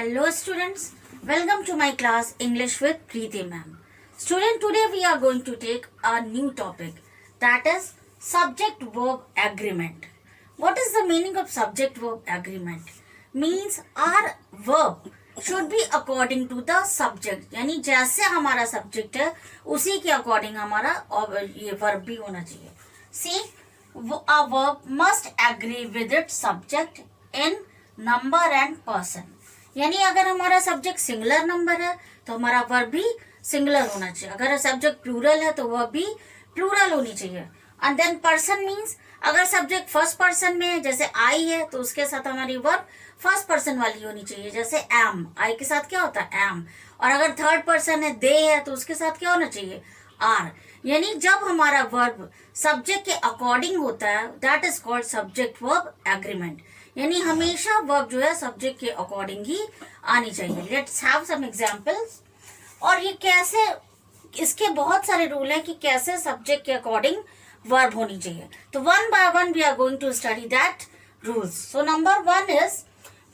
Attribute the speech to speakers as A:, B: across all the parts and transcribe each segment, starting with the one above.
A: Hello students, welcome to my class English with Preeti ma'am. Student, today we are going to take a new topic, that is subject verb agreement. What is the meaning of subject verb agreement? Means our verb should be according to the subject, यानी जैसे हमारा subject है उसी के according हमारा ये verb भी होना चाहिए. See, a verb must agree with its subject in number and person. यानी अगर हमारा सब्जेक्ट सिंगुलर नंबर है तो हमारा वर्ब भी सिंगुलर होना चाहिए. अगर सब्जेक्ट प्लूरल है तो वह भी प्लूरल होनी चाहिए. एंड देन पर्सन मीन्स अगर सब्जेक्ट फर्स्ट पर्सन में है, जैसे आई है, तो उसके साथ हमारी वर्ब फर्स्ट पर्सन वाली होनी चाहिए. जैसे एम, आई के साथ क्या होता है एम. और अगर थर्ड पर्सन है, दे है, तो उसके साथ क्या होना चाहिए आर. यानी जब हमारा वर्ब सब्जेक्ट के अकॉर्डिंग होता है, that is called subject verb agreement. यानी हमेशा वर्ब जो है सब्जेक्ट के अकॉर्डिंग ही आनी चाहिए. Let's have some examples. और ये कैसे, इसके बहुत सारे रूल हैं कि कैसे सब्जेक्ट के अकॉर्डिंग वर्ब होनी चाहिए. तो one by one we are going to study that rules. So number one is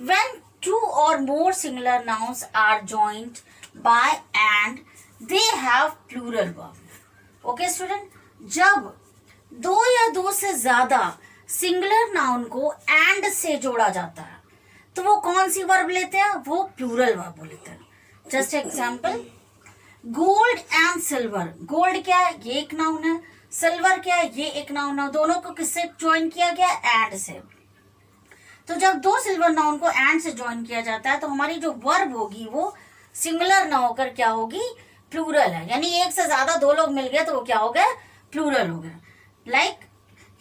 A: when two और more singular nouns are joined by and they have plural verb. Okay student, जब दो या दो से ज्यादा सिंगुलर नाउन को and से जोड़ा जाता है तो वो कौन सी वर्ब लेते हैं, वो प्लूरल वर्ब लेते हैं. Just example, gold and silver. Gold क्या है, ये एक नाउन है. सिल्वर क्या है, ये एक नाउन है. दोनों को किससे ज्वाइन किया गया, एंड से. तो जब दो सिल्वर नाउन को एंड से ज्वाइन किया जाता है तो हमारी जो वर्ब होगी वो सिंगुलर ना होकर क्या होगी, प्लूरल है. यानी एक से ज्यादा दो लोग मिल गए तो वो क्या हो गया, प्लूरल हो गया. Like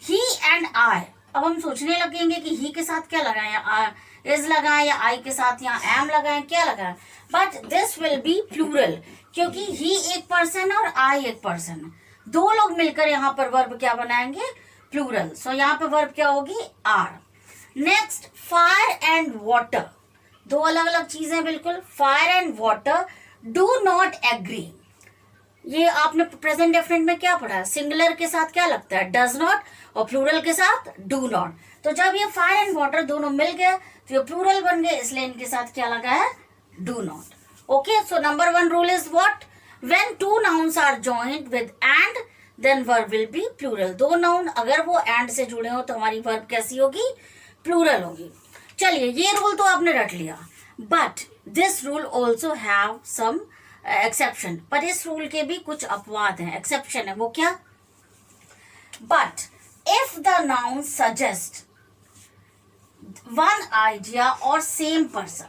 A: he and I. अब हम सोचने लगेंगे कि ही के साथ क्या लगाएं, इज लगाएं या आई के साथ यहाँ एम लगाएं, क्या लगाएं. But this will be plural क्योंकि ही एक पर्सन है और आई एक पर्सन है. दो लोग मिलकर यहाँ पर वर्ब क्या बनाएंगे, प्लूरल. सो यहाँ पे वर्ब क्या होगी, are. Next, fire and water. दो अलग अलग चीजें बिल्कुल. Fire and water do not agree. ये आपने प्रेजेंट डेफिनेट में क्या पढ़ा है, सिंगुलर के साथ क्या लगता है, डज नॉट, और प्लूरल के साथ डू नॉट. तो जब ये फायर एंड वाटर दोनों मिल गए तो ये प्लूरल बन गए, इसलिए इनके साथ क्या लगा है, do not. Okay, so number one rule is what, when two nouns are joined with and then verb will be plural. दो नाउन अगर वो एंड से जुड़े हो तो हमारी वर्ब कैसी होगी, प्लूरल होगी. चलिए, ये रूल तो आपने रट लिया. But this rule also have some exception. पर इस रूल के भी कुछ अपवाद हैं, एक्सेप्शन है. वो क्या, but if the noun suggest one idea और सेम पर्सन.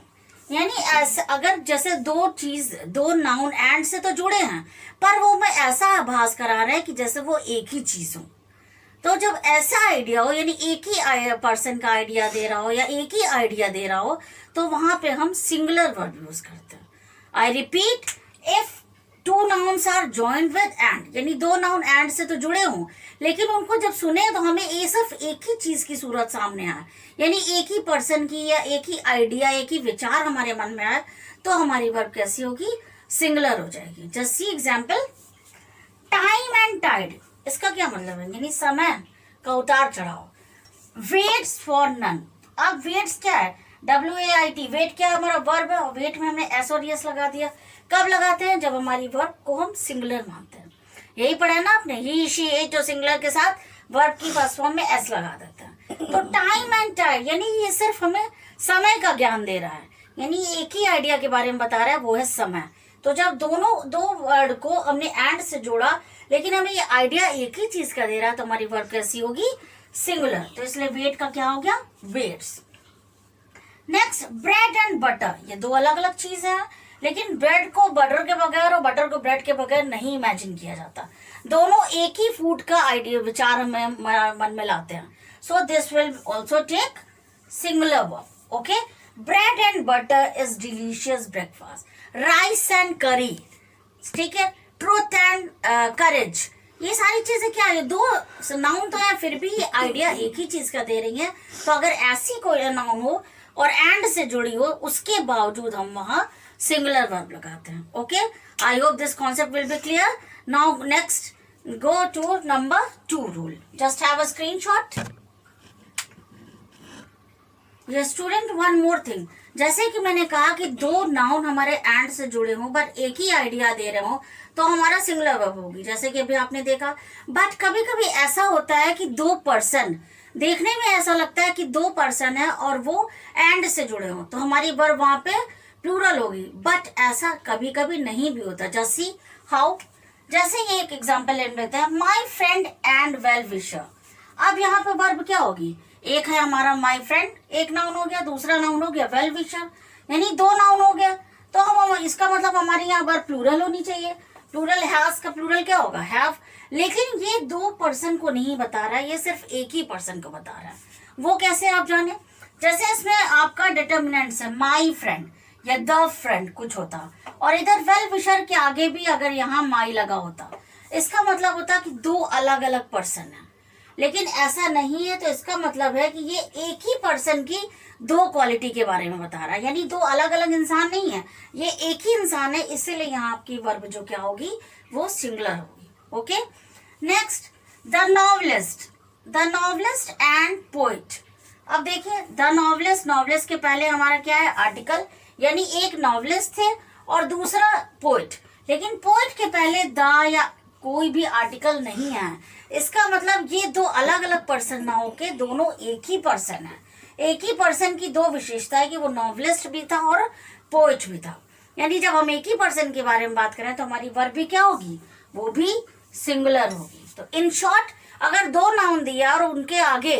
A: यानी ऐसे अगर जैसे दो नाउन एंड से तो जुड़े हैं पर वो में ऐसा आभास करा रहे हैं कि जैसे वो एक ही चीज हो. तो जब ऐसा आइडिया हो, यानी एक ही पर्सन का आइडिया दे रहा हो या एक ही आइडिया दे रहा हो, तो वहां पे हम सिंगुलर वर्ब यूज करते हैं. I repeat, if two nouns are joined with and, यानी दो नाउन एंड से तो जुड़े हों लेकिन उनको जब सुने तो हमें ये सिर्फ एक ही चीज की सूरत सामने आए, यानी एक ही पर्सन की या एक ही आइडिया, एक ही विचार हमारे मन में आए, तो हमारी वर्ब कैसी होगी, सिंगुलर हो जाएगी. Just see example, time and tide. इसका क्या मतलब है, यानी समय का उतार चढ़ाव. Waits for none. अब वेट्स क्या है, WAIT. वेट क्या हमारा वर्ब है और वेट में हमने एस और एस लगा दिया. कब लगाते हैं, जब हमारी वर्ब को हम सिंगुलर मानते हैं. यही पढ़ा है ना आपने, ही शी इट, जो सिंगुलर के साथ वर्ब की फर्स्ट फॉर्म में एस लगा देते हैं. तो टाइम एंड टाइड, यानी ये सिर्फ हमें समय का ज्ञान दे रहा है, यानी एक ही आइडिया के बारे में बता रहा है, वो है समय. तो जब दो वर्ड को हमने एंड से जोड़ा लेकिन हमें ये आइडिया एक ही चीज का दे रहा है तो हमारी वर्ब कैसी होगी, सिंगुलर. तो इसलिए वेट का क्या हो गया, waits. Next, bread and butter. ये दो अलग अलग चीजें हैं लेकिन ब्रेड को बटर के बगैर और बटर को ब्रेड के बगैर नहीं इमेजिन किया जाता. दोनों एक ही फूड का आइडिया, विचार हमें मन में लाते हैं. So this will also take singular verb. Okay, bread and butter is delicious breakfast. Rice and curry, ठीक है. Truth and courage. ये सारी चीजें क्या है, दो नाउन तो है फिर भी ये आइडिया एक ही चीज का दे रही है. तो अगर ऐसी कोई नाउन हो और एंड से जुड़ी हो उसके बावजूद हम वहां सिंगुलर वर्ब लगाते हैं. Okay, I hope this concept will be clear. Now next go to number 2 rule. Just have a screenshot. Yes, student, one more thing. जैसे कि मैंने कहा कि दो नाउन हमारे एंड से जुड़े हों बट एक ही आइडिया दे रहे हो तो हमारा सिंगुलर वर्ब होगी, जैसे कि अभी आपने देखा। बट कभी कभी ऐसा होता है कि दो पर्सन, देखने में ऐसा लगता है कि दो पर्सन है और वो एंड से जुड़े हों तो हमारी वर्ब वहां पे प्लूरल होगी, बट ऐसा कभी कभी नहीं भी होता। जैसे हाउ, जैसे ये एक एग्जांपल ले लेते हैं, my friend and well wisher. अब यहाँ पे वर्ब क्या होगी, एक है हमारा माय फ्रेंड, एक नाउन हो गया, दूसरा नाउन हो गया वेल विशर, यानी दो नाउन हो गया। तो हम इसका मतलब हमारी यहाँ वर्ब प्लूरल होनी चाहिए। प्लूरल हैज का प्लूरल क्या होगा, हैव। लेकिन ये दो पर्सन को नहीं बता रहा है, ये सिर्फ एक ही पर्सन को बता रहा है। वो कैसे आप जाने, जैसे इसमें आपका डिटर्मिनेंट्स है माई फ्रेंड या द फ्रेंड कुछ होता, और इधर वेल विशर के आगे भी अगर यहाँ माई लगा होता, इसका मतलब होता कि दो अलग अलग पर्सन है। लेकिन ऐसा नहीं है, तो इसका मतलब है कि ये एक ही पर्सन की दो क्वालिटी के बारे में बता रहा है, यानी दो अलग अलग इंसान नहीं है, ये एक ही इंसान है। इसीलिए यहाँ आपकी वर्ब जो क्या होगी वो सिंगुलर होगी। Okay, next the novelist, the novelist and poet. अब देखिए द नॉवलिस्ट, नॉवलिस्ट के पहले हमारा क्या है आर्टिकल, यानी एक नॉवलिस्ट थे और दूसरा पोइट, लेकिन पोइट के पहले द या कोई भी आर्टिकल नहीं है। इसका मतलब ये दो अलग अलग पर्सन ना होके दोनों एक ही पर्सन है। एक ही पर्सन की दो विशेषता है कि वो नॉवलिस्ट भी था और पोइट भी था, यानी जब हम एक ही पर्सन के बारे में बात करें तो हमारी वर्ब भी क्या होगी, वो भी सिंगुलर होगी। तो इन शॉर्ट अगर दो नाउन दिया और उनके आगे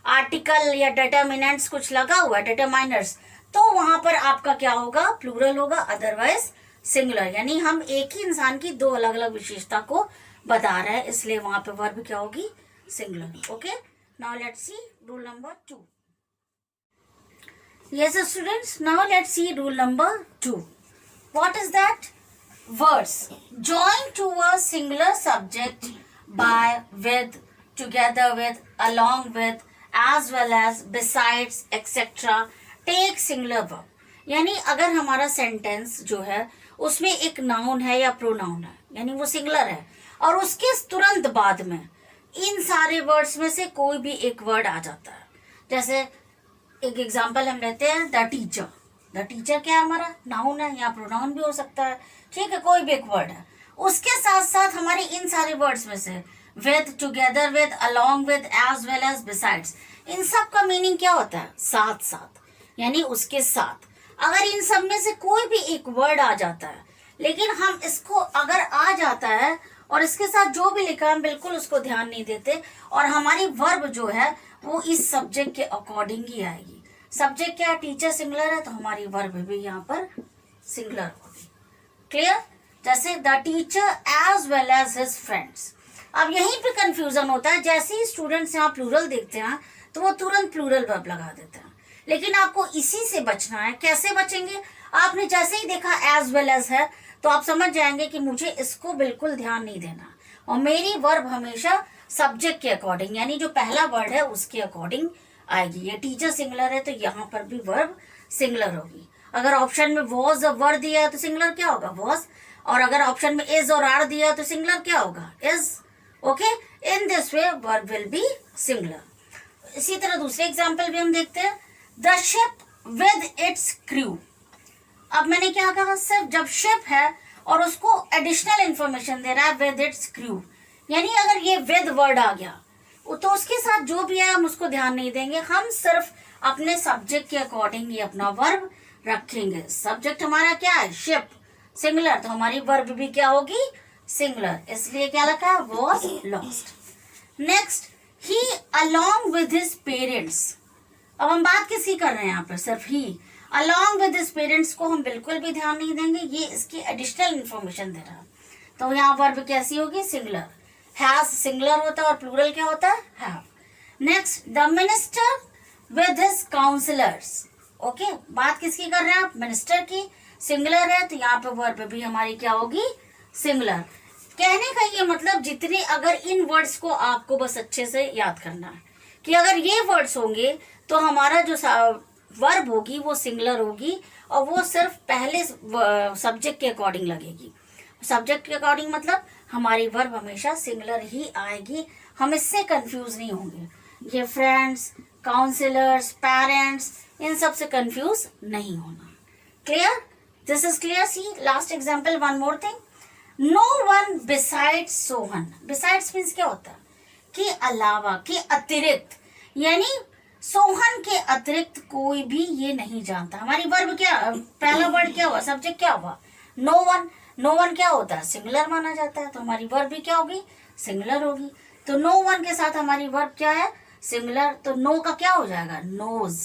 A: आर्टिकल या डिटरमिनेंट्स कुछ लगा हुआ है, डिटरमाइनर्स, तो वहां पर आपका क्या होगा, प्लूरल होगा, अदरवाइज सिंगुलर। यानी हम एक ही इंसान की दो अलग अलग विशेषता को बता रहे हैं, इसलिए वहां पे वर्ब क्या होगी, singular. Okay, now let's C rule number 2। Yes, students, now let's see rule number 2. What is that? Words joined to a singular subject by, with, together with, along with, as well as, besides, etc. take singular verb. यानी अगर हमारा sentence जो है उसमें एक noun है या pronoun है, यानी वो सिंगुलर है, और उसके तुरंत बाद में इन सारे वर्ड्स में से कोई भी एक वर्ड आ जाता है। जैसे एक एग्जाम्पल हम लेते हैं द टीचर। द टीचर क्या है, हमारा नाउन है या प्रोनाउन भी हो सकता है, ठीक है, कोई भी एक वर्ड है। उसके साथ साथ हमारे इन सारे वर्ड्स में से with, together with, along with, as well as, besides, इन सब का मीनिंग क्या होता है, साथ साथ, यानी उसके साथ। अगर इन सब में से कोई भी एक वर्ड आ जाता है, लेकिन हम इसको अगर आ जाता है और इसके साथ जो भी लिखा है हम बिल्कुल उसको ध्यान नहीं देते, और हमारी वर्ब जो है वो इस सब्जेक्ट के अकॉर्डिंग ही आएगी। सब्जेक्ट क्या, टीचर सिंगुलर है, तो हमारी वर्ब भी यहाँ पर सिंगुलर होगी। क्लियर? जैसे the teacher as well as his friends. अब यहीं पे कंफ्यूजन होता है, जैसे ही स्टूडेंट्स यहाँ प्लूरल देखते हैं तो वो तुरंत प्लूरल वर्ब लगा देते हैं, लेकिन आपको इसी से बचना है। कैसे बचेंगे, आपने जैसे ही देखा एज वेल एज है तो आप समझ जाएंगे कि मुझे इसको बिल्कुल ध्यान नहीं देना, और मेरी वर्ब हमेशा सब्जेक्ट के अकॉर्डिंग, यानी जो पहला वर्ड है उसके अकॉर्डिंग आएगी। ये टीचर सिंगुलर है तो यहाँ पर भी वर्ब सिंगुलर होगी। अगर ऑप्शन में वॉज और वर दिया है तो सिंगुलर क्या होगा, वॉज, और अगर ऑप्शन में इज और आर दिया है तो सिंगुलर क्या होगा, is. Okay, in this way verb will B singular. इसी तरह दूसरे एग्जाम्पल भी हम देखते हैं, the ship with its crew. अब मैंने क्या कहा, सिर्फ जब शिप है और उसको एडिशनल इंफॉर्मेशन दे रहा है विद इट्स क्रू, यानी अगर ये विद वर्ड आ गया तो उसके साथ जो भी है हम उसको ध्यान नहीं देंगे, हम सिर्फ अपने सब्जेक्ट के अकॉर्डिंग ये अपना वर्ब रखेंगे। सब्जेक्ट हमारा क्या है, शिप, सिंगुलर, तो हमारी वर्ब भी क्या होगी, सिंगुलर, इसलिए क्या लिखा है, was lost. Next, he along with his parents. अब हम बात किसकी कर रहे हैं यहाँ पर, सिर्फ ही। अलोंग विद हिज पेरेंट्स को हम बिल्कुल भी ध्यान नहीं देंगे, ये इसकी एडिशनल इंफॉर्मेशन दे रहा है, तो यहाँ वर्ब कैसी होगी, सिंगुलर। हैज सिंगुलर होता है और प्लूरल क्या होता है, have. Next, the minister with his counsellors. Okay, बात किसकी कर रहे हैं आप, मिनिस्टर की, सिंगुलर है तो यहाँ पे वर्ब भी हमारी क्या होगी, सिंगुलर। कहने का ये मतलब जितने, अगर इन वर्ड्स को आपको बस अच्छे से याद करना है कि अगर ये वर्ड्स होंगे तो हमारा जो वर्ब होगी वो सिंगुलर होगी, और वो सिर्फ पहले सब्जेक्ट के अकॉर्डिंग लगेगी। सब्जेक्ट के अकॉर्डिंग मतलब हमारी वर्ब हमेशा सिंगुलर ही आएगी, हम इससे कंफ्यूज नहीं होंगे। ये फ्रेंड्स, काउंसलर्स, पेरेंट्स, इन सब से कंफ्यूज नहीं होना। Clear? This is clear. See last example, one more thing, no one besides Sohan. Besides means क्या होता है? के अलावा, के अतिरिक्त, यानी सोहन के अतिरिक्त कोई भी ये नहीं जानता। हमारी वर्ब क्या, पहला वर्ड क्या हुआ, सब्जेक्ट क्या हुआ? No one. नो वन क्या होता है? सिंगुलर माना जाता है, तो हमारी वर्ब भी क्या होगी? सिंगुलर होगी। तो नो वन के साथ हमारी वर्ब क्या है? सिंगुलर। तो नो का क्या हो जाएगा? नोज।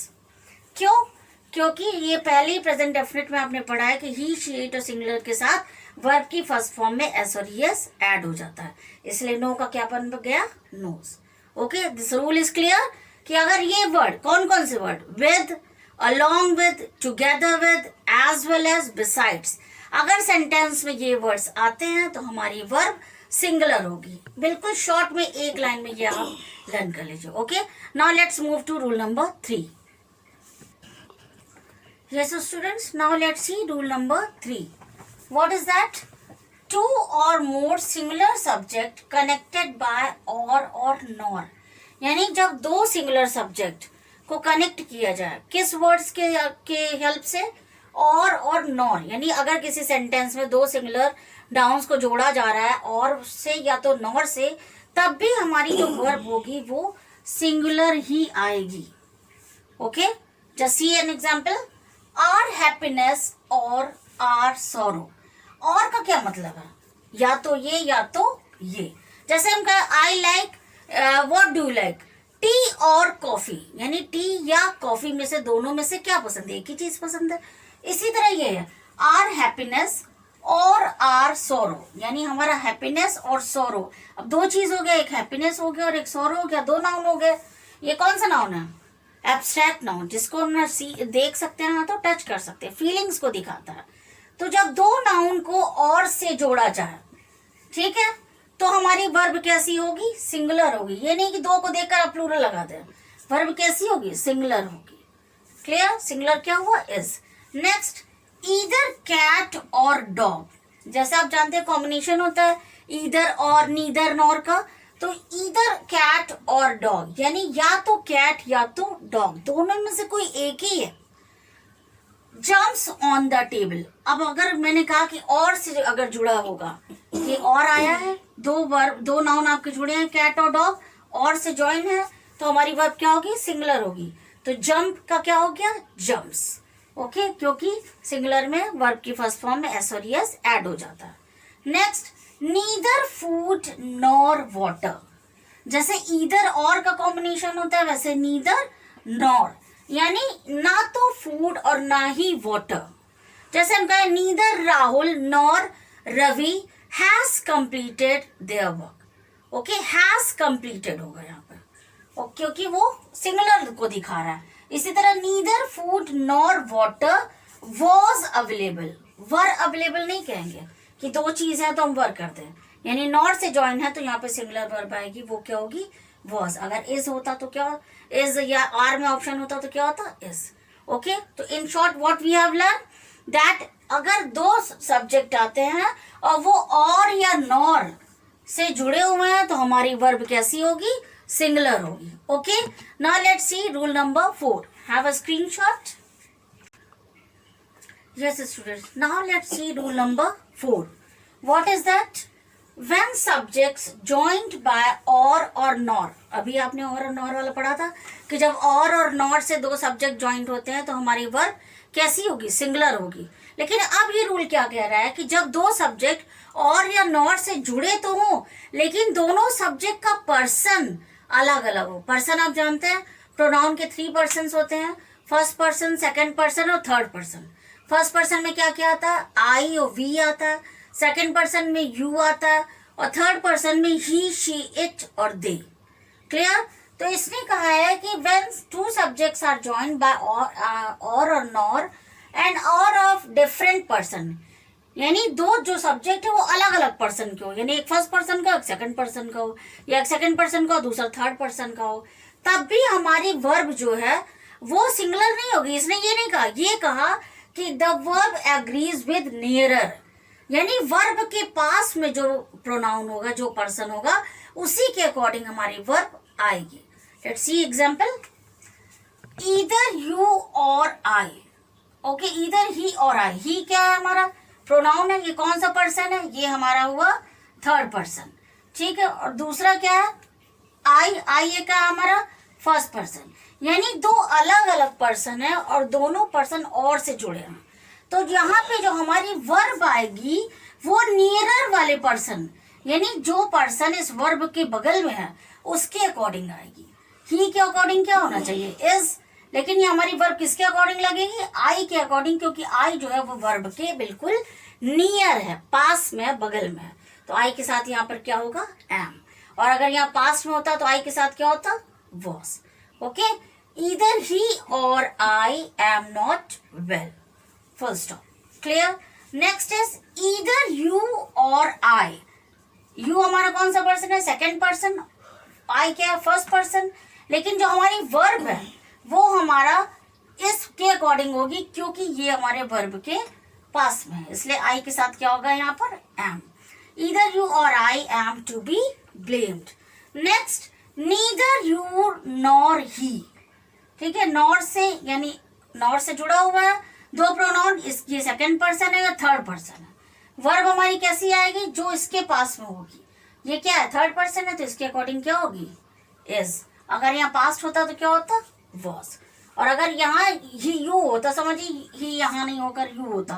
A: क्यों? क्योंकि ये पहले ही प्रेजेंट डेफिनेट में आपने पढ़ा है कि ही, शी, इट और सिंगुलर के साथ वर्ब की फर्स्ट फॉर्म में एस और एस ऐड हो जाता है, इसलिए नो का क्या बन गया? Knows. Okay, this rule is clear कि अगर ये वर्ड, कौन कौन से word? With, along with, together with, as well as, besides, अगर सेंटेंस में ये वर्ड्स आते हैं तो हमारी वर्ब सिंगुलर होगी। बिल्कुल शॉर्ट में एक लाइन में ये आप लर्न कर लीजिए। Okay, now let's move to rule number 3। Yes, so students, now let's see rule number 3. What is that? Two or more singular subject connected by or nor. यानी जब दो सिंगुलर सब्जेक्ट को connect किया जाए, किस words के help से? और नॉर। यानी अगर किसी सेंटेंस में दो सिंगुलर नाउन्स को जोड़ा जा रहा है और से या तो नॉर से, तब भी हमारी जो वर्ब होगी वो सिंगुलर ही आएगी। Okay, just see an example, are happiness और आर सॉरो। और का क्या मतलब है? या तो ये या तो ये। जैसे हम कहें I like, what do you like, T और कॉफी, यानी टी या कॉफी में से, दोनों में से क्या पसंद है? एक ही चीज पसंद है। इसी तरह ये है आर हैप्पीनेस और आर सोरो, यानी हमारा हैप्पीनेस और सोरो। अब दो चीज हो गया, एक हैप्पीनेस हो गया और एक सोरो हो गया, दो नाउन हो गए। ये कौन सा नाउन है? एब्स्ट्रैक्ट नाउन, जिसको हम देख सकते हैं तो टच कर सकते हैं, फीलिंग्स को दिखाता है। तो जब दो नाउन को और से जोड़ा जाए, ठीक है, तो हमारी वर्ब कैसी होगी? सिंगुलर होगी। ये नहीं कि दो को देखकर आप प्लूरल लगा दें। वर्ब कैसी होगी? सिंगुलर होगी। क्लियर? सिंगुलर क्या हुआ? इज। नेक्स्ट, ईदर कैट और डॉग। जैसे आप जानते हैं कॉम्बिनेशन होता है ईदर और नीदर नॉर का, तो ईदर कैट और डॉग, यानी या तो कैट या तो डॉग, दोनों में से कोई एक ही है। Jumps on the table. अब अगर मैंने कहा कि और से अगर जुड़ा होगा, ये और आया है, दो नाउन आपके जुड़े हैं कैट और डॉग, और से ज्वाइन है, तो हमारी वर्ब क्या होगी? सिंगुलर होगी। तो जंप का क्या हो गया? जम्प्स। ओके, क्योंकि सिंगुलर में वर्ब की फर्स्ट फॉर्म में एस और एस ऐड हो जाता है। Next, neither food nor water. जैसे ईदर और का कॉम्बिनेशन होता है, वैसे नीदर नॉर, यानी ना तो फूड और ना ही वाटर। जैसे हम कहें neither Rahul nor Ravi has completed their work. Okay, has completed होगा यहाँ पर, और क्योंकि वो सिंगुलर को दिखा रहा है। इसी तरह neither food nor water was available. Were available नहीं कहेंगे कि दो चीज है तो हम वर कर दें, यानी नॉर से ज्वाइन है तो यहाँ पे सिंगुलर वर्ब आएगी, वो क्या होगी? वॉज। अगर इज होता तो क्या, इज या आर में ऑप्शन होता तो क्या होता? इज। ओके, तो in short what we have learn that अगर दो सब्जेक्ट आते हैं और वो और या नॉर से जुड़े हुए हैं तो हमारी वर्ब कैसी होगी? सिंगुलर होगी। Okay, now let's C rule number 4. Have a screenshot. Yes, students. Now let's see rule number 4. What is that? When subjects joined by or nor. अभी आपने और nor वाला पढ़ा था कि जब और nor से दो सब्जेक्ट ज्वाइंट होते हैं तो हमारी वर्ब कैसी होगी? सिंगुलर होगी। लेकिन अब ये रूल क्या कह रहा है कि जब दो सब्जेक्ट और या नॉर से जुड़े तो हो, लेकिन दोनों सब्जेक्ट का पर्सन अलग अलग हो। पर्सन आप जानते हैं प्रोनाउन के 3 पर्सन होते हैं, फर्स्ट पर्सन, सेकंड पर्सन और थर्ड पर्सन। फर्स्ट पर्सन में क्या क्या आता है? आई और वी आता है, सेकंड पर्सन में यू आता है, और थर्ड पर्सन में ही, शी, इट और दे। क्लियर? तो इसने कहा है कि when two subjects are joined by or nor and are of different person, यानी दो जो सब्जेक्ट है वो अलग अलग पर्सन के हो, यानी एक फर्स्ट पर्सन का, एक सेकंड पर्सन का हो, या एक सेकंड पर्सन का दूसरा थर्ड पर्सन का हो, तब भी हमारी वर्ब जो है वो सिंगुलर नहीं होगी। इसने ये नहीं कहा, ये कहा कि the verb agrees with nearer, यानी वर्ब के पास में जो प्रोनाउन होगा, जो पर्सन होगा, उसी के अकॉर्डिंग हमारी वर्ब आएगी। Let's see example. Either you और आई, ओके, ईदर ही और आई। ही क्या है हमारा प्रोनाउन है, ये कौन सा पर्सन है, ये हमारा हुआ थर्ड पर्सन, ठीक है। और दूसरा क्या है आई, आई ये क्या है हमारा फर्स्ट पर्सन, यानी दो अलग अलग पर्सन है और दोनों पर्सन और से जुड़े हैं। तो यहाँ पे जो हमारी वर्ब आएगी वो नियरर वाले पर्सन, यानी जो पर्सन इस वर्ब के बगल में है उसके अकॉर्डिंग आएगी। ही के अकॉर्डिंग क्या होना चाहिए, इज, लेकिन ये हमारी वर्ब किसके अकॉर्डिंग लगेगी, आई के अकॉर्डिंग, क्योंकि आई जो है वो वर्ब के बिल्कुल नियर है, पास में है, बगल में है। तो आई के साथ यहाँ पर क्या होगा, एम। और अगर यहाँ पास में होता तो आई के साथ क्या होता, वॉज। ओके, ईदर ही और I am not well, full stop, clear. Next is either you और आई। यू हमारा कौन सा पर्सन है, सेकंड पर्सन, आई क्या है फर्स्ट पर्सन, लेकिन जो हमारी वर्ब है वो हमारा इसके अकॉर्डिंग होगी, क्योंकि ये हमारे वर्ब के पास में है, इसलिए आई के साथ क्या होगा यहाँ पर, एम। ईदर यू और I am to be blamed. Next, neither you nor he, ठीक है, नॉर से यानी नॉर से जुड़ा हुआ है, दो प्रोनाउन, ये सेकंड पर्सन है या थर्ड पर्सन है। वर्ब हमारी कैसी आएगी, जो इसके पास में होगी, ये क्या है थर्ड पर्सन है तो इसके अकॉर्डिंग क्या होगी, इज। अगर यहाँ पास्ट होता तो क्या होता, वॉज। और अगर यहाँ ही यू होता, समझिए ही यहाँ नहीं होकर यू होता,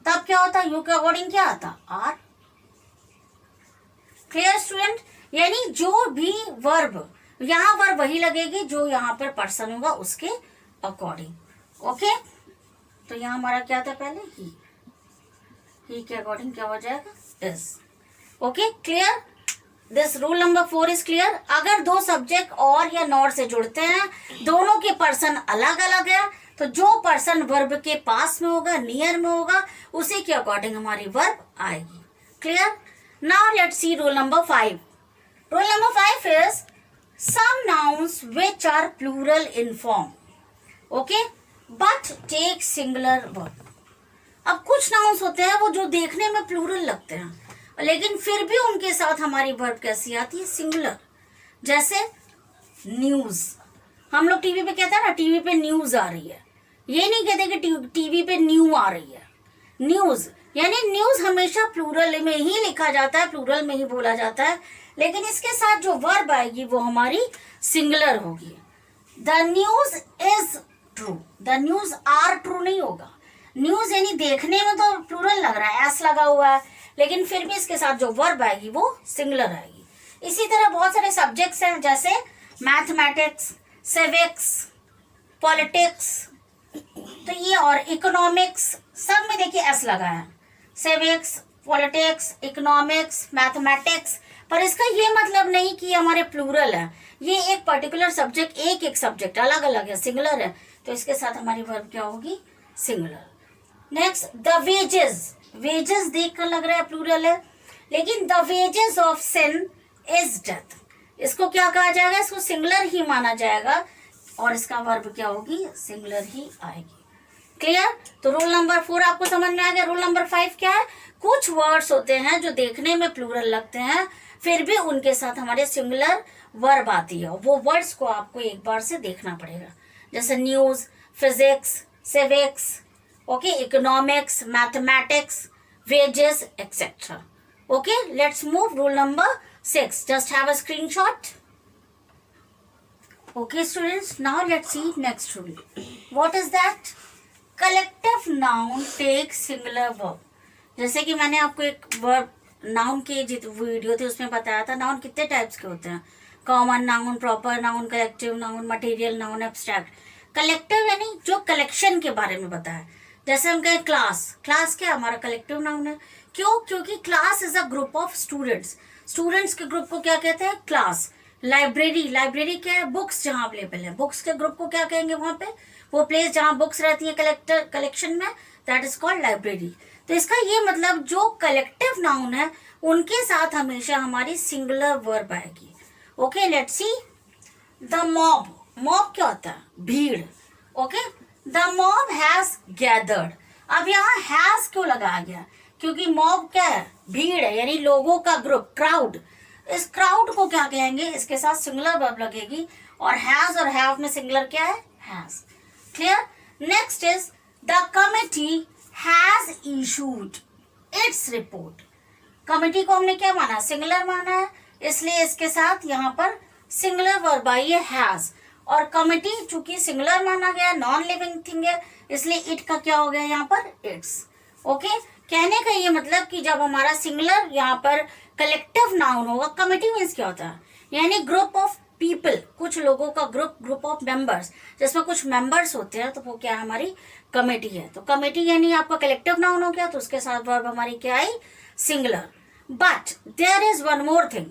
A: तब क्या होता, यू के अकॉर्डिंग क्या आता, आर। क्लियर स्टूडेंट, यानी जो भी वर्ब, यहाँ वर्ब वही लगेगी जो यहाँ पर पर्सन होगा उसके अकॉर्डिंग। ओके, तो यहाँ हमारा क्या था पहले, ही के अकॉर्डिंग क्या हो जाएगा, is. Okay, clear, this rule number 4 is clear. अगर दो सब्जेक्ट और या नॉर से जुड़ते हैं, दोनों के पर्सन अलग अलग है, तो जो पर्सन वर्ब के पास में होगा, नियर में होगा, उसी के अकॉर्डिंग हमारी वर्ब आएगी। Clear. Now let's C rule number 5। Rule number 5 is some nouns which are plural in form, okay, but take singular verb. अब कुछ नाउन्स होते हैं वो जो देखने में प्लूरल लगते हैं, लेकिन फिर भी उनके साथ हमारी वर्ब कैसी आती है, सिंगुलर। जैसे न्यूज, हम लोग टीवी पे कहते हैं ना, टीवी पे न्यूज आ रही है, ये नहीं कहते कि टीवी पे न्यू आ रही है। न्यूज यानी न्यूज हमेशा प्लूरल में ही लिखा जाता है, प्लूरल में ही बोला जाता है, लेकिन इसके साथ जो वर्ब आएगी वो हमारी सिंगुलर होगी। The news is true, the news are true नहीं होगा। न्यूज यानी देखने में तो प्लूरल लग रहा है, एस लगा हुआ है, लेकिन फिर भी इसके साथ जो वर्ब आएगी वो सिंगुलर आएगी। इसी तरह बहुत सारे सब्जेक्ट्स हैं, जैसे मैथमेटिक्स, सिविक्स, पॉलिटिक्स, तो ये, और इकोनॉमिक्स, सब में देखिए एस लगा है, सिविक्स, पॉलिटिक्स, इकोनॉमिक्स, मैथमेटिक्स। पर इसका ये मतलब नहीं कि हमारे प्लूरल है, ये एक पर्टिकुलर सब्जेक्ट, एक सब्जेक्ट अलग अलग है, सिंगुलर है, तो इसके साथ हमारी वर्ब क्या होगी, singular. Next, the wages, wages देखकर लग रहा है प्लूरल है, लेकिन the wages of sin is death, इसको क्या कहा जाएगा, इसको सिंगुलर ही माना जाएगा, और इसका वर्ब क्या होगी, सिंगुलर ही आएगी। क्लियर। तो रूल नंबर 4 आपको समझ में आ गया। रूल नंबर 5 क्या है, कुछ वर्ड्स होते हैं जो देखने में प्लूरल लगते हैं, फिर भी उनके साथ हमारे सिंगुलर वर्ब आती है, वो वर्ड्स को आपको एक बार से देखना पड़ेगा, जैसे news, physics, civics, okay, economics, mathematics, wages etcetera. Okay, let's move rule number 6. Just have a screenshot. Okay students, now let's see next rule. What is that? Collective noun takes singular verb. जैसे कि मैंने आपको एक verb noun के video थे उसमें बताया था, नाउन कितने टाइप्स के होते हैं, common noun, proper noun, collective noun, material noun, abstract. Collective यानी जो कलेक्शन के बारे में बताया, जैसे हम कहें क्लास, क्लास क्या हमारा कलेक्टिव नाउन है। क्यों? क्योंकि class is a group of students, students के ग्रुप को क्या कहते हैं, क्लास। लाइब्रेरी, लाइब्रेरी क्या है, बुक्स जहाँ अवेलेबल है, बुक्स के ग्रुप को क्या कहेंगे, वहां पे वो प्लेस जहाँ बुक्स रहती है कलेक्शन में, दैट इज कॉल्ड लाइब्रेरी। तो इसका ये मतलब जो कलेक्टिव नाउन है उनके साथ हमेशा हमारी सिंगुलर वर्ब आएगी। Okay, let's see the mob. Mob क्या होता है, भीड़। Okay, the mob has gathered. अब यहाँ हैज क्यों लगाया गया, क्योंकि मॉब क्या है, भीड़ है, यानी लोगों का ग्रुप, क्राउड। इस क्राउड को क्या कहेंगे, इसके साथ सिंगुलर वर्ब लगेगी, और हैज और हैव में सिंगुलर क्या है, has. Clear? Next is the committee has issued its report. Committee को हमने क्या माना, सिंगुलर माना है, इसलिए इसके साथ यहाँ पर सिंगुलर वर्ब आई है हैज, और कमिटी चूंकि सिंगुलर माना गया, नॉन लिविंग थिंग है, इसलिए इट का क्या हो गया यहाँ पर, इट्स. ओके, कहने का ये मतलब कि जब हमारा सिंगुलर यहाँ पर कलेक्टिव नाउन होगा, कमिटी मीन्स क्या होता है, यानी ग्रुप ऑफ पीपल, कुछ लोगों का ग्रुप ऑफ मेंबर्स, जिसमें कुछ मेंबर्स होते हैं, तो वो क्या हमारी कमेटी है. तो कमेटी यानी आपका कलेक्टिव नाउन हो गया, तो उसके साथ वर्ब हमारी क्या आई, singular. But there is one more thing,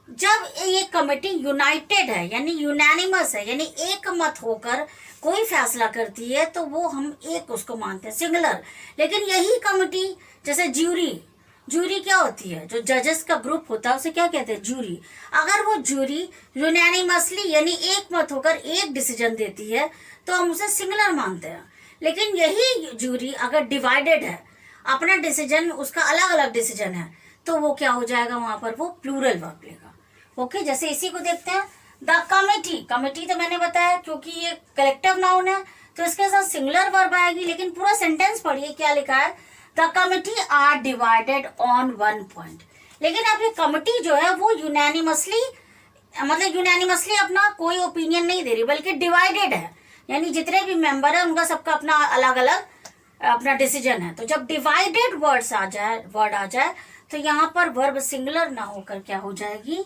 A: जब ये कमेटी यूनाइटेड है यानी यूनानिमस है, यानी एक मत होकर कोई फैसला करती है, तो वो हम एक उसको मानते हैं सिंगुलर. लेकिन यही कमेटी, जैसे ज्यूरी क्या होती है, जो जजेस का ग्रुप होता है उसे क्या कहते हैं, जूरी. अगर वो जूरी यूनानिमसली यानी एक मत होकर एक डिसीजन देती है, तो हम उसे सिंगुलर मानते हैं. लेकिन यही जूरी अगर डिवाइडेड है, अपना डिसीजन उसका अलग अलग डिसीजन है, तो वो क्या हो जाएगा, वहां पर वो प्लूरल वर्ब लेगा. ओके, जैसे इसी को देखते हैं, द कमिटी तो मैंने बताया क्योंकि ये कलेक्टिव नाउन है, तो इसके साथ सिंगुलर वर्ब आएगी. लेकिन पूरा सेंटेंस पढ़िए क्या लिखा है, the committee are divided on one point. लेकिन अब ये कमिटी जो है वो यूनानिमसली अपना कोई ओपिनियन नहीं दे रही, बल्कि डिवाइडेड है, यानी जितने भी मेंबर है उनका सबका अपना अलग अलग अपना डिसीजन है. तो जब डिवाइडेड वर्ड आ जाए तो यहाँ पर वर्ब सिंगुलर ना होकर क्या हो जाएगी,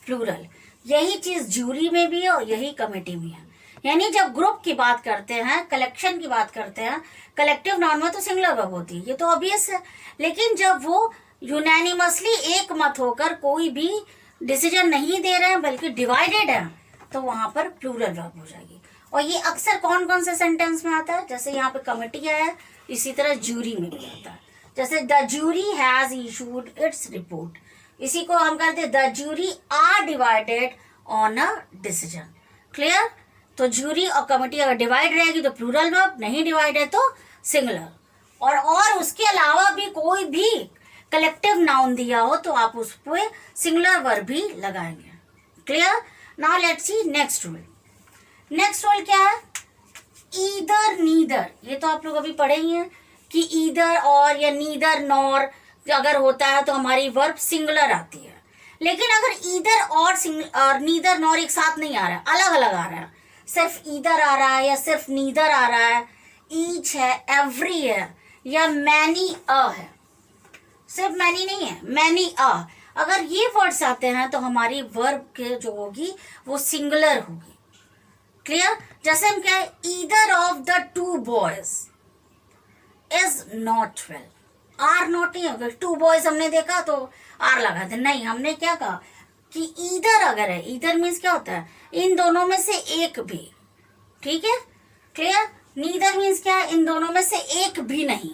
A: प्लूरल. यही चीज ज्यूरी में भी है और यही कमेटी में है. यानी जब ग्रुप की बात करते हैं, कलेक्शन की बात करते हैं, कलेक्टिव नाउन में तो सिंगुलर वर्ब होती है, ये तो ऑब्वियस है. लेकिन जब वो यूनानिमसली एक मत होकर कोई भी डिसीजन नहीं दे रहे हैं बल्कि डिवाइडेड है, तो वहां पर प्लूरल वर्ब हो जाएगी. और ये अक्सर कौन कौन से सेंटेंस में आता है, जैसे यहाँ पे कमेटी आया, इसी तरह ज्यूरी में भी आता है. जैसे the jury has issued its report, इसी को हम कहते हैं the jury are divided on a decision. Clear? तो ज्यूरी और कमेटी अगर डिवाइड रहेगी तो प्लूरल वर्ब, नहीं डिवाइड है तो सिंगुलर. और उसके अलावा भी कोई भी कलेक्टिव नाउन दिया हो तो आप उस पे सिंगुलर वर्ब भी लगाएंगे. Clear? Now let's see next rule. Next rule क्या है, ईदर नीदर. ये तो आप लोग अभी पढ़े ही हैं कि ईदर और या नीदर नॉर अगर होता है तो हमारी वर्ब सिंगुलर आती है. लेकिन अगर ईदर और नीदर नॉर एक साथ नहीं आ रहा है, अलग अलग आ रहा है, सिर्फ ईदर आ रहा है या सिर्फ नीदर आ रहा है, ईच है, एवरी है, या मैनी अ है, सिर्फ मैनी नहीं है, मैनी अ, अगर ये वर्ड्स आते हैं तो हमारी वर्ब के जो होगी वो सिंगुलर होगी. क्लियर? जैसे हम क्या है, either of the two boys is not well. Are not नहीं होगा, टू बॉयज हमने देखा तो आर लगा दे, नहीं, हमने क्या कहा कि ईदर अगर है, ईदर मीन्स क्या होता है, इन दोनों में से एक भी. ठीक है? क्लियर? नीदर मीन्स क्या है, इन दोनों में से एक भी नहीं.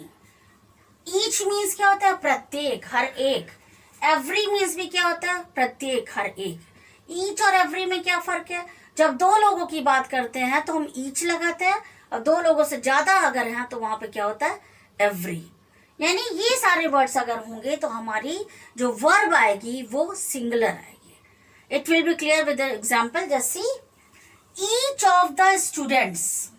A: ईच मीन्स क्या होता है, प्रत्येक, हर एक. एवरी मीन्स भी क्या होता है, प्रत्येक, हर एक. ईच और एवरी में क्या फर्क है, जब दो लोगों की बात करते हैं तो हम ईच लगाते हैं, और दो लोगों से ज्यादा अगर हैं तो वहां पे क्या होता है, एवरी. यानी ये सारे वर्ड्स अगर होंगे तो हमारी जो वर्ब आएगी वो सिंगुलर आएगी. It will be clear with example. जैसे ईच ऑफ द स्टूडेंट्स,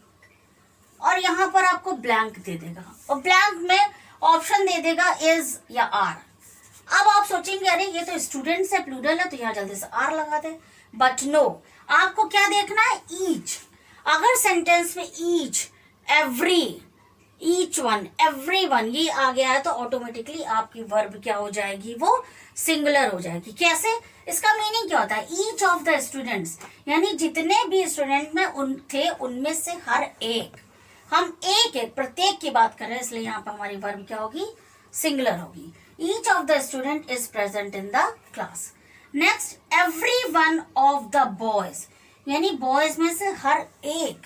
A: और यहाँ पर आपको ब्लैंक दे देगा, और ब्लैंक में ऑप्शन दे देगा इज या आर. अब आप सोचेंगे अरे ये तो स्टूडेंट से प्लूरल है तो यहाँ जल्दी से आर लगा दे, बट नो, आपको क्या देखना है, ईच. अगर सेंटेंस में each, every, each one, every one ये आ गया है तो ऑटोमेटिकली आपकी वर्ब क्या हो जाएगी, वो सिंगुलर हो जाएगी. कैसे? इसका मीनिंग क्या होता है, ईच ऑफ द स्टूडेंट्स, यानी जितने भी स्टूडेंट में उनमें से हर एक, हम एक एक प्रत्येक की बात कर रहे हैं, इसलिए यहाँ पर हमारी वर्ब क्या होगी, सिंगुलर होगी. Each of the student is present in the class. Next, every one of the boys, यानी बॉयज में से हर एक,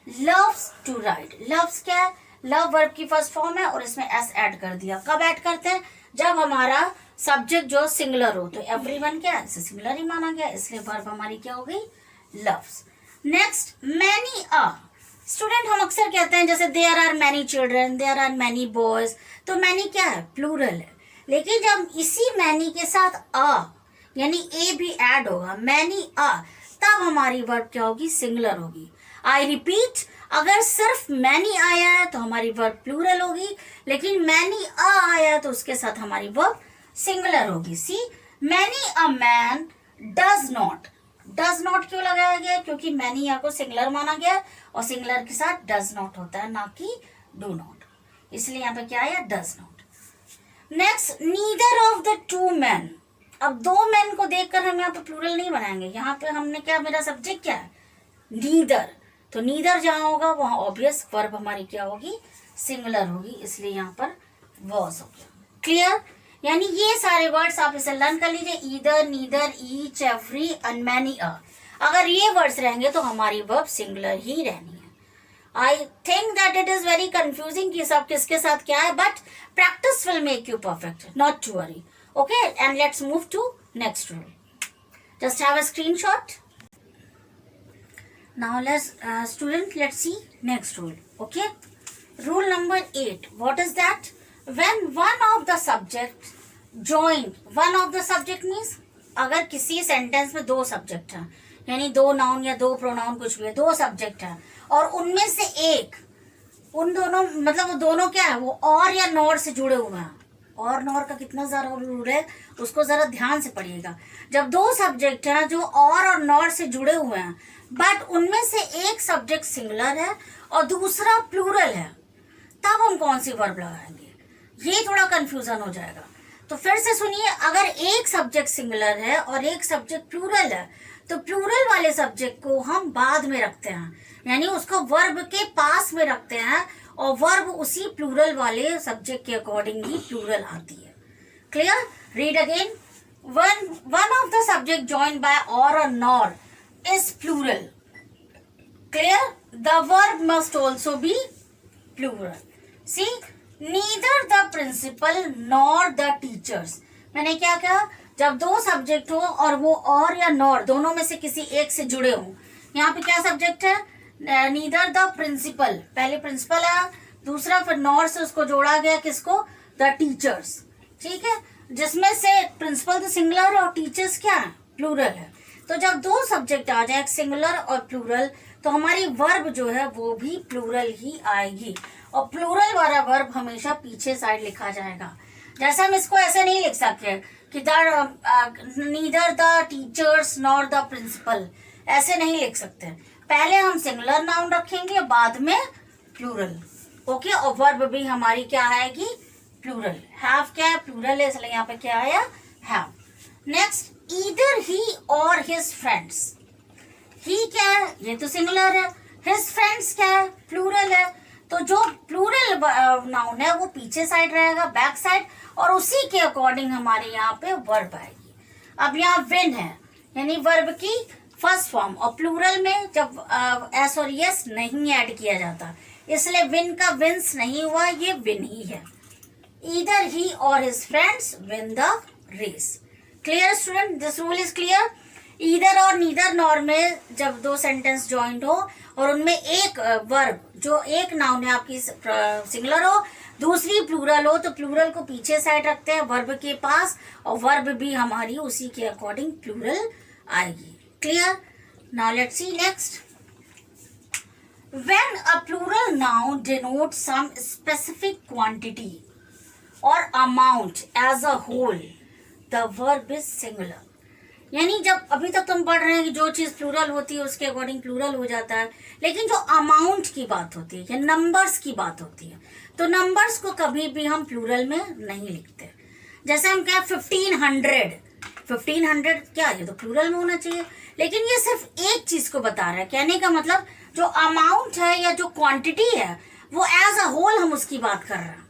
A: लव्स टू राइट. लव्स क्या है, लव वर्ब की फर्स्ट फॉर्म है और इसमें एस ऐड कर दिया. कब ऐड करते हैं, जब हमारा सब्जेक्ट जो सिंगुलर हो. तो एवरीवन क्या है, इसे सिंगुलर ही माना गया, इसलिए वर्ब हमारी क्या हो गई, loves. Next, many a. Student हम अक्सर कहते हैं जैसे there are many children, there are many boys, तो मैनी क्या है, प्लूरल है. लेकिन जब इसी मैनी के साथ अ यानी ए भी ऐड होगा, मैनी अ, तब हमारी वर्ब क्या होगी, सिंगुलर होगी. आई रिपीट, अगर सिर्फ मैनी आया है तो हमारी वर्ब प्लूरल होगी, लेकिन मैनी अ आया है तो उसके साथ हमारी वर्ब सिंगुलर होगी। See, many a man does not, does not क्यों लगाया गया? क्योंकि मैनी या को सिंगुलर माना गया और सिंगुलर के साथ डज नॉट होता है, ना कि डू नॉट, इसलिए यहाँ पे क्या आया? Does not. Next, neither of the to man. अब दो मैन को देखकर हम यहाँ पे प्लूरल नहीं बनाएंगे, यहाँ पे हमने क्या, मेरा सब्जेक्ट क्या है? नीदर, तो नीदर जहाँ होगा वहाँ ऑब्वियस वर्ब हमारी क्या होगी? सिंगुलर होगी, इसलिए यहाँ पर वॉज हो गया। क्लियर? यानी ये सारे वर्ड्स आप इसे लर्न कर लीजिए, either, neither, each, every, and many a. अगर ये वर्ड्स रहेंगे तो हमारी वर्ब सिंगुलर ही रहनी है। I think that it is very confusing कि सब किसके साथ क्या है, but practice will make you perfect, not to worry. Okay, and let's move to next rule. Just have a screenshot. Now let's see next rule. Okay, rule number 8. What is that? When one of the subject joined, one of the subject means अगर किसी sentence में दो subject हैं, यानी दो noun या दो pronoun कुछ भी है, दो सब्जेक्ट हैं और उनमें से एक, उन दोनों मतलब वो दोनों क्या है, वो और या नॉर से जुड़े हुए हैं। और नॉर का कितना ज़्यादा रूल है उसको ज़रा ध्यान से पढ़िएगा। जब दो सब्जेक्ट हैं जो और नॉर से जुड़े हुए हैं, बट उनमें से एक सब्जेक्ट सिंगुलर है और दूसरा प्लूरल है, तब हम कौन सी वर्ब लगाएंगे? ये थोड़ा कंफ्यूजन हो जाएगा। तो फिर से सुनिए, अगर एक सब्जेक्ट सिंगुलर है और एक सब्जेक्ट प्लूरल है तो प्लूरल वाले सब्जेक्ट को हम बाद में रखते हैं, यानी उसको वर्ब के पास में रखते हैं और वर्ब उसी प्लूरल वाले सब्जेक्ट के अकॉर्डिंग ही प्लूरल आती है। Clear? Read again. One of the subject joined by or nor is plural. Clear? The verb must also be plural. See, neither the principal nor the teachers. मैंने क्या कहा? जब दो subject हो और वो और या नॉर दोनों में से किसी एक से जुड़े हो, यहाँ पे क्या सब्जेक्ट है? नीदर द प्रिंसिपल, पहले प्रिंसिपल है, दूसरा फिर नॉर से उसको जोड़ा गया किसको? The teachers. ठीक है, जिसमें से प्रिंसिपल तो सिंगुलर और टीचर्स क्या है? प्लूरल है। तो जब दो सब्जेक्ट आ जाए, सिंगुलर और प्लूरल, तो हमारी वर्ब जो है वो भी प्लूरल ही आएगी और प्लूरल वाला वर्ब हमेशा पीछे साइड लिखा जाएगा। जैसे हम इसको ऐसे नहीं लिख सकते कि neither the teachers nor the principal, ऐसे नहीं लिख सकते। पहले हम सिंगुलर नाउन रखेंगे, बाद में प्लूरल। ओके, और वर्ब भी हमारी क्या आएगी? प्लूरल। हैव क्या है? प्लूरल है, इसलिए यहाँ पे क्या आया? Have. Next, either he or his friends. ही क्या है? ये तो सिंगुलर है। हिज फ्रेंड्स क्या है? प्लूरल है। तो जो प्लूरल नाउन है वो पीछे साइड रहेगा, बैक साइड, और उसी के अकॉर्डिंग हमारे यहाँ पे वर्ब आएगी। अब यहाँ विन है, यानी वर्ब की फर्स्ट फॉर्म, और प्लूरल में जब एस और यस नहीं ऐड किया जाता, इसलिए विन का विंस नहीं हुआ, ये विन ही है। Either he or his friends win the race. Clear student? This rule is clear. Either और नीदर नॉर में जब दो सेंटेंस ज्वाइंट हो और उनमें एक वर्ब जो एक नाउन है आपकी सिंगुलर हो, दूसरी प्लूरल हो, तो प्लूरल को पीछे साइड रखते हैं वर्ब के पास, और वर्ब भी हमारी उसी के अकॉर्डिंग प्लूरल आएगी। Clear? Now let's see next. When a plural noun denote some specific quantity और amount as a whole, the verb is singular. यानी जब अभी तक तुम पढ़ रहे हैं कि जो चीज प्लूरल होती है उसके अकॉर्डिंग प्लूरल हो जाता है, लेकिन जो अमाउंट की बात होती है या नंबर्स की बात होती है, तो नंबर्स को कभी भी हम प्लूरल में नहीं लिखते। जैसे हम क्या 1500 क्या, ये तो प्लूरल में होना चाहिए, लेकिन ये सिर्फ एक चीज को बता रहा है। कहने का मतलब जो अमाउंट है या जो क्वांटिटी है वो एज अ होल हम उसकी बात कर रहे हैं,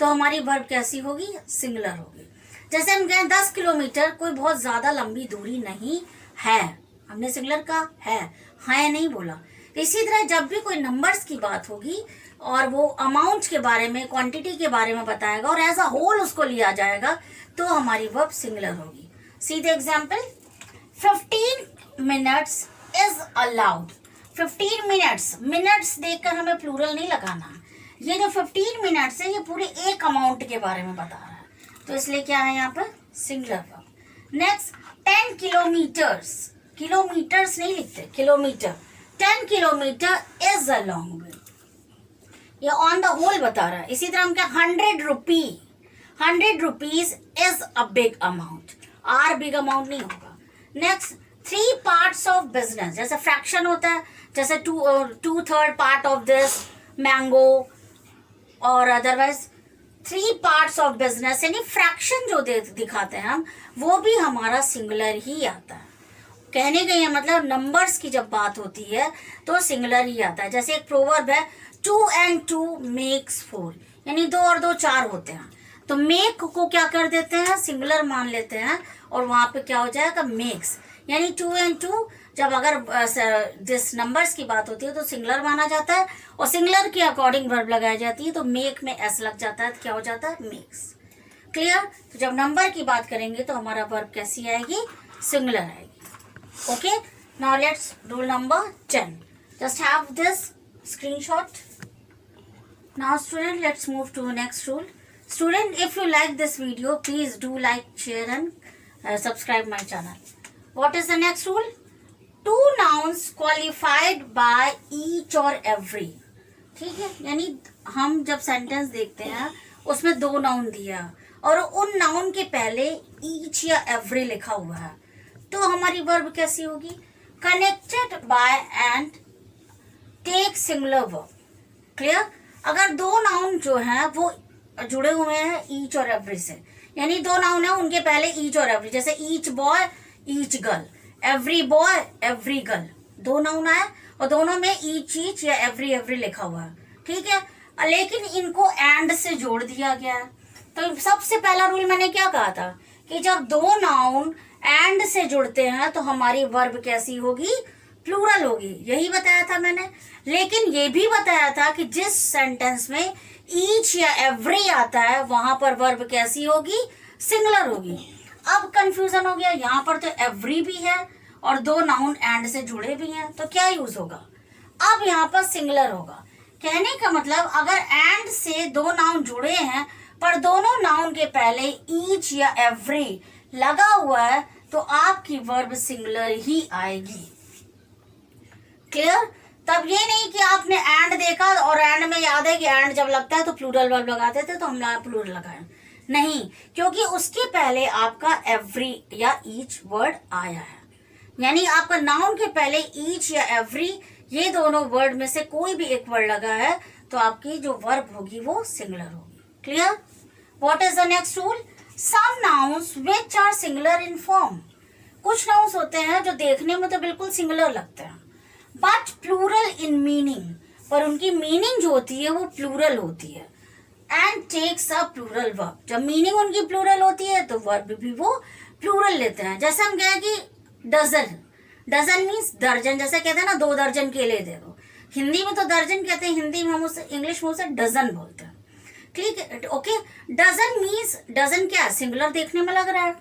A: तो हमारी वर्ब कैसी होगी? सिंगुलर होगी। जैसे हम कहें 10 किलोमीटर कोई बहुत ज्यादा लंबी दूरी नहीं है, हमने सिंगुलर का है नहीं बोला। इसी तरह जब भी कोई नंबर्स की बात होगी और वो अमाउंट के बारे में, क्वांटिटी के बारे में बताएगा और एज अ होल उसको लिया जाएगा, तो हमारी वर्ब सिंगुलर होगी। See the example, 15 minutes is allowed. 15 minutes देखकर हमें प्लूरल नहीं लगाना। ये जो 15 मिनट्स है ये पूरे एक अमाउंट के बारे में बता रहा है, तो इसलिए क्या है यहाँ पर? Singular verb. नेक्स्ट, 10 किलोमीटर्स नहीं लिखते, kilometre, 10 kilometre is a long way. ये ऑन द होल बता रहा है। इसी तरह हम क्या 100 rupees is a big amount, are big amount नहीं होगा। नेक्स्ट 3 पार्ट्स ऑफ बिजनेस, जैसे फ्रैक्शन होता है, जैसे 2/3 पार्ट ऑफ दिस मैंगो, और अदरवाइज 3 पार्ट्स ऑफ बिजनेस, यानी फ्रैक्शन जो दिखाते हैं हम, वो भी हमारा सिंगुलर ही आता है। कहने का ये मतलब नंबर्स की जब बात होती है तो सिंगुलर ही आता है। जैसे एक प्रोवर्ब है 2 and 2 makes 4, यानी 2 और 2 4 होते हैं, तो मेक को क्या कर देते हैं, सिंगुलर मान लेते हैं, और वहां पे क्या हो जाएगा, मेक्स, यानी 2 and 2 जब अगर जिस नंबर्स की बात होती है तो सिंगुलर माना जाता है, और सिंगुलर के अकॉर्डिंग वर्ब लगाई जाती है, तो मेक में एस लग जाता है, तो क्या हो जाता है, मेक्स। क्लियर? तो जब नंबर की बात करेंगे तो हमारा वर्ब कैसी आएगी, सिंगुलर आएगी। Okay, now let's rule number 10. Just have this screenshot. Now student, let's move to next rule. Student, if you like this video, please do like, share and subscribe my channel. What is the next rule? 2 nouns qualified by each or every. ठीक है, यानी हम जब sentence देखते हैं उसमें 2 noun दिया और उन नाउन के पहले each या every लिखा हुआ है, तो हमारी वर्ब कैसी होगी, connected by and take singular verb. Clear? अगर 2 नाउन जो हैं वो जुड़े हुए हैं ईच और एवरी से, यानी 2 नाउन है उनके पहले ईच और एवरी, जैसे each boy each girl, every boy every girl, 2 noun आए और दोनों में ईच या एवरी एवरी लिखा हुआ है। ठीक है, लेकिन इनको एंड से जोड़ दिया गया है। तो सबसे पहला रूल मैंने क्या कहा था कि जब 2 नाउन एंड से जुड़ते हैं तो हमारी वर्ब कैसी होगी, प्लूरल होगी, यही बताया था मैंने। लेकिन ये भी बताया था कि जिस सेंटेंस में ईच या एवरी आता है वहां पर वर्ब कैसी होगी, सिंगुलर होगी। अब कंफ्यूजन हो गया, यहाँ पर तो एवरी भी है और 2 नाउन एंड से जुड़े भी हैं, तो क्या यूज होगा, अब यहाँ पर सिंगुलर होगा। कहने का मतलब अगर एंड से 2 नाउन जुड़े हैं पर दोनों नाउन के पहले ईच या एवरी लगा हुआ है तो आपकी वर्ब सिंगुलर ही आएगी। क्लियर? तब ये नहीं कि आपने एंड देखा और एंड में याद है कि एंड जब लगता है तो प्लूरल वर्ब लगाते थे, तो हम प्लूरल लगाए, नहीं, क्योंकि उसके पहले आपका एवरी या ईच वर्ड आया है, यानी आपका नाउन के पहले ईच या एवरी ये दोनों वर्ड में से कोई भी एक वर्ड लगा है तो आपकी जो वर्ब होगी वो सिंगुलर होगी। Clear? What is the next rule? Some nouns which are singular in form. कुछ nouns होते हैं जो देखने में तो बिल्कुल सिंगुलर लगते हैं, but plural in meaning, पर उनकी मीनिंग जो होती है वो प्लूरल होती है, and takes a plural verb. जब मीनिंग उनकी प्लूरल होती है तो वर्ब भी वो प्लूरल लेते हैं। जैसे हम कहें कि डजन, डजन मीन्स दर्जन, जैसे कहते हैं ना 2 दर्जन केले दे दो, हिंदी में तो दर्जन कहते हैं, हिंदी में हम उसे इंग्लिश में उसे डजन बोलते हैं। ठीक है, ओके। डजन मीन्स, डजन क्या है, सिंगुलर देखने में लग रहा है,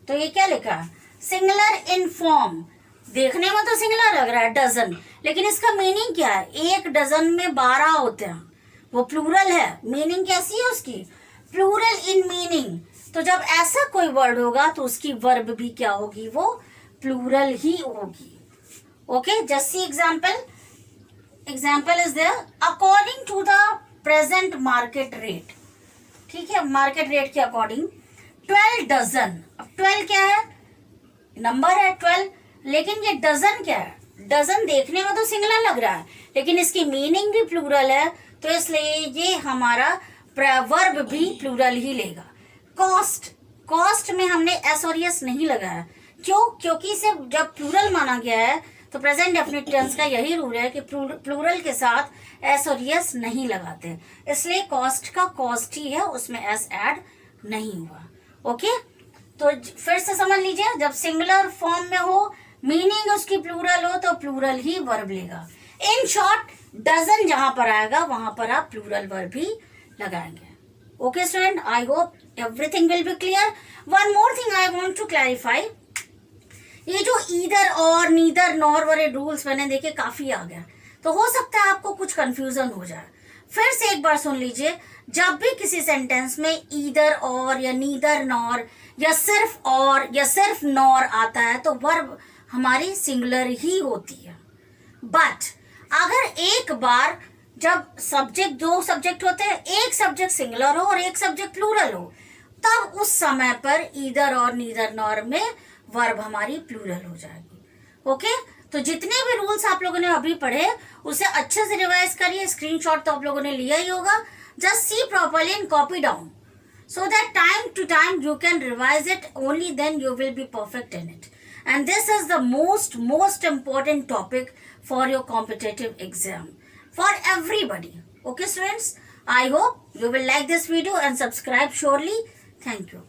A: तो ये क्या लिखा है, सिंगुलर इन फॉर्म, देखने में तो सिंगुलर लग रहा है डजन, लेकिन इसका मीनिंग क्या है, 1 डजन में 12 होते हैं, वो प्लूरल है, मीनिंग कैसी है उसकी, प्लूरल इन मीनिंग। तो जब ऐसा कोई वर्ड होगा तो उसकी वर्ब भी क्या होगी, वो प्लूरल ही होगी। Okay, just see example is there, according to the present market rate. ठीक है, मार्केट रेट के अकॉर्डिंग 12 डजन, अब 12 क्या है, नंबर है 12, लेकिन ये डजन क्या है, डजन देखने में तो सिंगुलर लग रहा है लेकिन इसकी मीनिंग भी प्लूरल है, तो इसलिए ये हमारा वर्ब भी प्लूरल ही लेगा। कॉस्ट, कॉस्ट में हमने एस और यस नहीं लगाया, क्यों, क्योंकि इसे जब प्लूरल माना गया है तो प्रेजेंट डेफिनिट टेंस का यही रूल है कि प्लूरल के साथ एस और यस नहीं लगाते, इसलिए कॉस्ट का कॉस्ट ही है, उसमें एस ऐड नहीं हुआ। ओके, तो फिर से समझ लीजिए, जब सिंगुलर फॉर्म में हो, मीनिंग उसकी प्लूरल हो, तो प्लूरल ही वर्ब लेगा। इन शॉर्ट, डजन जहां पर आएगा वहां पर आप प्लूरल वर्ब ही लगाएंगे। Okay student, I hope everything will be clear. One more thing I want to clarify, ये जो ईदर और नीदर नॉर वाले रूल्स मैंने देखे काफी आ गया, तो हो सकता है आपको कुछ कंफ्यूजन हो जाए। फिर से एक बार सुन लीजिए, जब भी किसी सेंटेंस में ईदर और या नीदर नॉर या सिर्फ और या सिर्फ नॉर आता है तो वर्ब हमारी सिंगुलर ही होती है। बट अगर एक बार जब सब्जेक्ट, दो सब्जेक्ट होते हैं, एक सब्जेक्ट सिंगुलर हो और एक सब्जेक्ट प्लूरल हो, तब उस समय पर ईदर और नीदर नॉर में वर्ब हमारी प्लूरल हो जाएगी. ओके, तो जितने भी रूल्स आप लोगों ने अभी पढ़े उसे अच्छे से रिवाइज करिए. स्क्रीनशॉट तो आप लोगों ने लिया ही होगा. Just see properly and copy down so that time to time you can revise it. Only then you will be perfect in it. And this is the most important topic for your competitive exam, for everybody. Okay students, I hope you will like this video and subscribe surely. Thank you.